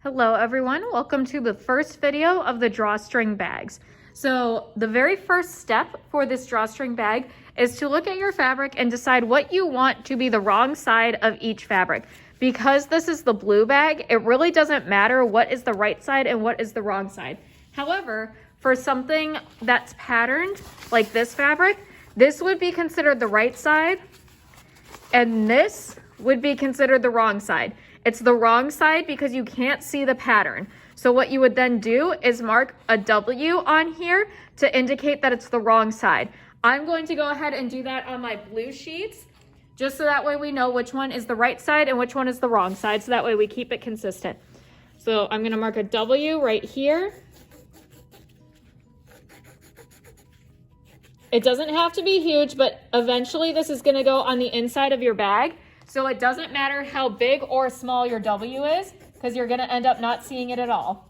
Hello everyone, welcome to the first video of the drawstring bags. So the very first step for this drawstring bag is to look at your fabric and decide what you want to be the wrong side of each fabric. Because this is the blue bag, it really doesn't matter what is the right side and what is the wrong side. However, for something that's patterned like this fabric, this would be considered the right side and this would be considered the wrong side. It's the wrong side because you can't see the pattern. So what you would then do is mark a W on here to indicate that it's the wrong side. I'm going to go ahead and do that on my blue sheets, just so that way we know which one is the right side and which one is the wrong side, so that way we keep it consistent. So I'm gonna mark a W right here. It doesn't have to be huge, but eventually this is gonna go on the inside of your bag. So it doesn't matter how big or small your W is, because you're gonna end up not seeing it at all.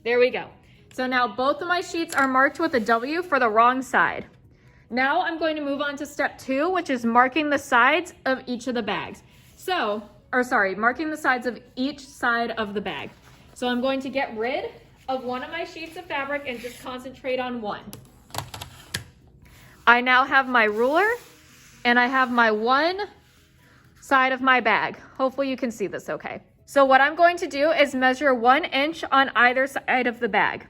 There we go. So now both of my sheets are marked with a W for the wrong side. Now I'm going to move on to step 2, which is marking the sides of each of the bags. Marking the sides of each side of the bag. So I'm going to get rid of one of my sheets of fabric and just concentrate on one. I now have my ruler and I have my one side of my bag. Hopefully you can see this okay. So what I'm going to do is measure 1 inch on either side of the bag.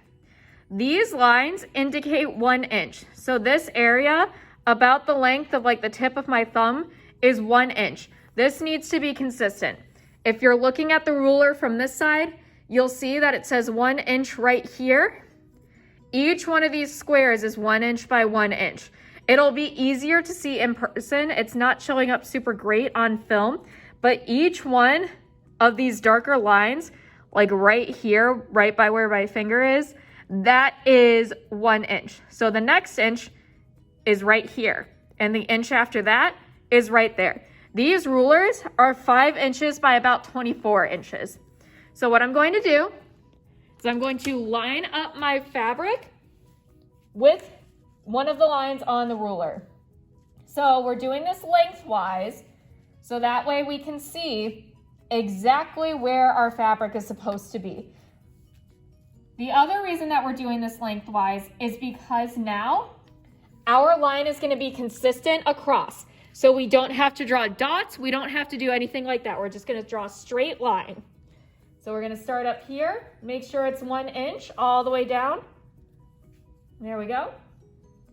These lines indicate 1 inch. So this area, about the length of like the tip of my thumb, is 1 inch. This needs to be consistent. If you're looking at the ruler from this side, you'll see that it says 1 inch right here. Each one of these squares is 1 inch by 1 inch. It'll be easier to see in person. It's not showing up super great on film, but each one of these darker lines, like right here, right by where my finger is, that is 1 inch. So the next inch is right here, and the inch after that is right there. These rulers are 5 inches by about 24 inches. So what I'm going to do is I'm going to line up my fabric with one of the lines on the ruler. So we're doing this lengthwise, so that way we can see exactly where our fabric is supposed to be. The other reason that we're doing this lengthwise is because now our line is going to be consistent across. So we don't have to draw dots, we don't have to do anything like that. We're just going to draw a straight line. So we're going to start up here, make sure it's 1 inch all the way down. There we go.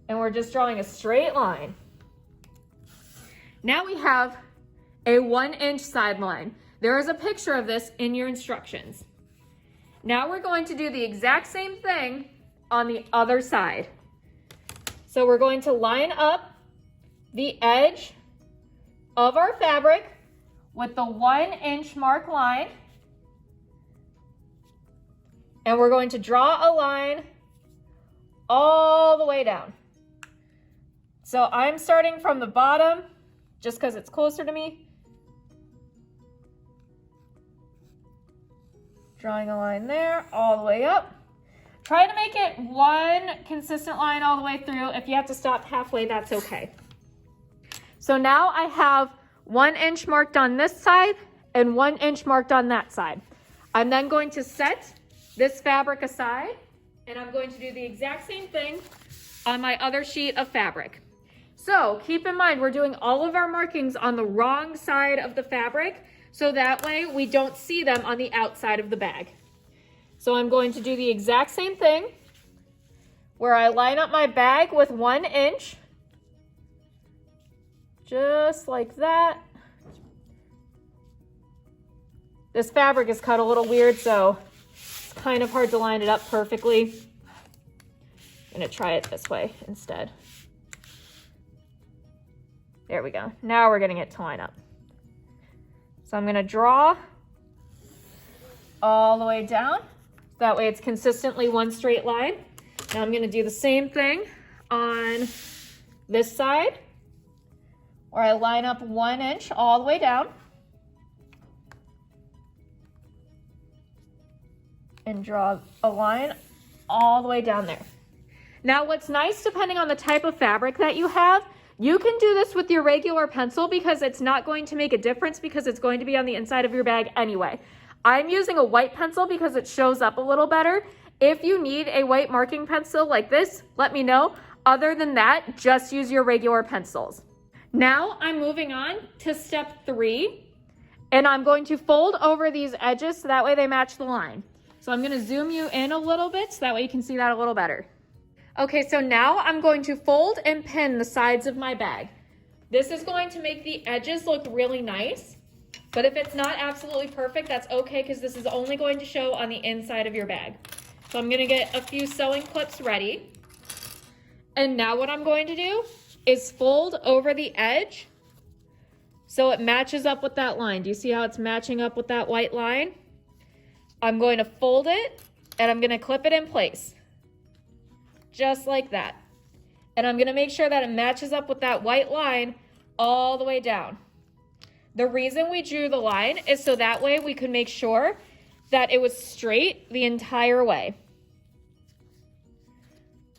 And we're just drawing a straight line. Now we have a 1 inch side line. There is a picture of this in your instructions. Now we're going to do the exact same thing on the other side. So we're going to line up the edge of our fabric with the 1 inch mark line. And we're going to draw a line all the way down. So I'm starting from the bottom just because it's closer to me. Drawing a line there all the way up. Try to make it one consistent line all the way through. If you have to stop halfway, that's okay. So now I have 1 inch marked on this side and 1 inch marked on that side. I'm then going to set this fabric aside and I'm going to do the exact same thing on my other sheet of fabric. So keep in mind, we're doing all of our markings on the wrong side of the fabric, so that way we don't see them on the outside of the bag. So I'm going to do the exact same thing where I line up my bag with 1 inch, just like that. This fabric is cut a little weird, so it's kind of hard to line it up perfectly. I'm gonna try it this way instead. There we go. Now we're getting it to line up. So I'm going to draw all the way down. That way it's consistently one straight line. Now I'm going to do the same thing on this side, where I line up 1 inch all the way down. And draw a line all the way down there. Now what's nice, depending on the type of fabric that you have, You can do this with your regular pencil because it's not going to make a difference because it's going to be on the inside of your bag anyway. I'm using a white pencil because it shows up a little better. If you need a white marking pencil like this, let me know. Other than that, just use your regular pencils. Now I'm moving on to step 3, and I'm going to fold over these edges so that way they match the line. So I'm gonna zoom you in a little bit so that way you can see that a little better. Okay, so now I'm going to fold and pin the sides of my bag. This is going to make the edges look really nice, but if it's not absolutely perfect, that's okay because this is only going to show on the inside of your bag. So I'm gonna get a few sewing clips ready. And now what I'm going to do is fold over the edge so it matches up with that line. Do you see how it's matching up with that white line? I'm going to fold it and I'm gonna clip it in place. Just like that. And I'm gonna make sure that it matches up with that white line all the way down. The reason we drew the line is so that way we could make sure that it was straight the entire way.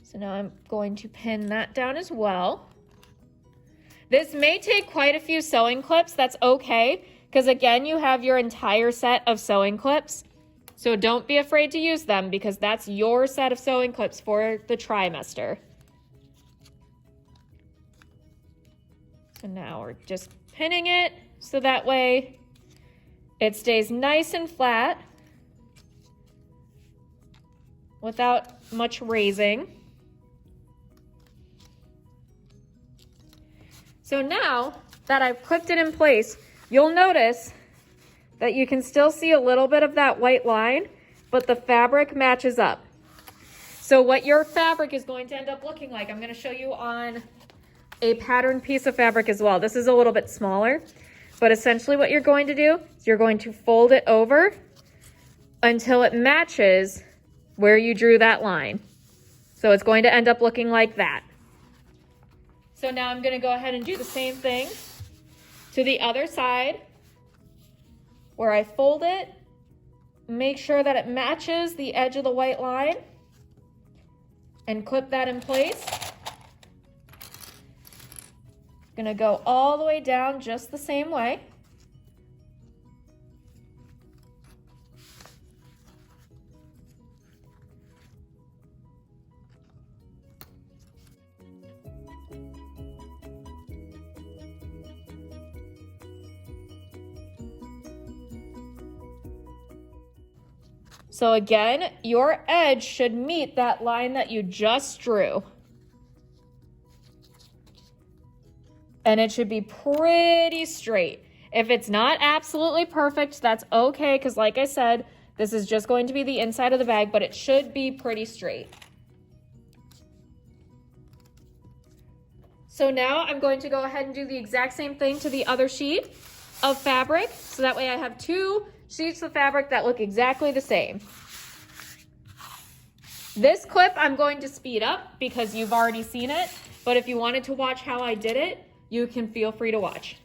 So now I'm going to pin that down as well. This may take quite a few sewing clips, that's okay, because again, you have your entire set of sewing clips. So don't be afraid to use them because that's your set of sewing clips for the trimester. So now we're just pinning it so that way it stays nice and flat without much raising. So now that I've clipped it in place, you'll notice that you can still see a little bit of that white line, but the fabric matches up. So what your fabric is going to end up looking like, I'm gonna show you on a patterned piece of fabric as well. This is a little bit smaller, but essentially what you're going to do is you're going to fold it over until it matches where you drew that line. So it's going to end up looking like that. So now I'm gonna go ahead and do the same thing to the other side, where I fold it, make sure that it matches the edge of the white line, and clip that in place. Gonna go all the way down just the same way. So again, your edge should meet that line that you just drew. And it should be pretty straight. If it's not absolutely perfect, that's okay, because like I said, this is just going to be the inside of the bag, but it should be pretty straight. So now I'm going to go ahead and do the exact same thing to the other sheet of fabric, so that way I have 2 sheets of fabric that look exactly the same. This clip I'm going to speed up because you've already seen it, but if you wanted to watch how I did it, you can feel free to watch.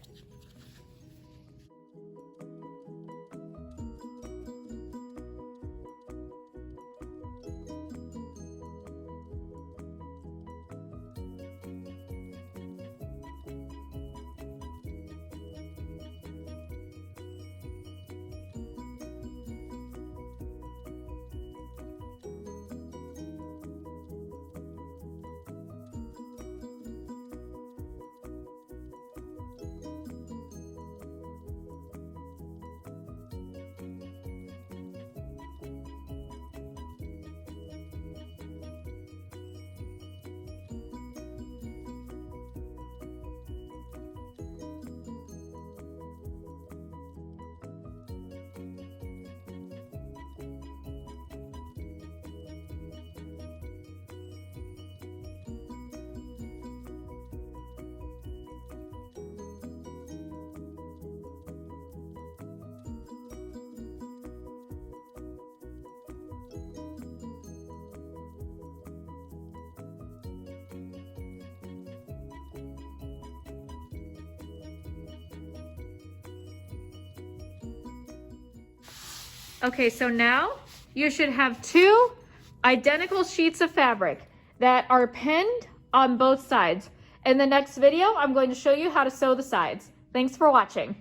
Okay, so now you should have 2 identical sheets of fabric that are pinned on both sides. In the next video, I'm going to show you how to sew the sides. Thanks for watching.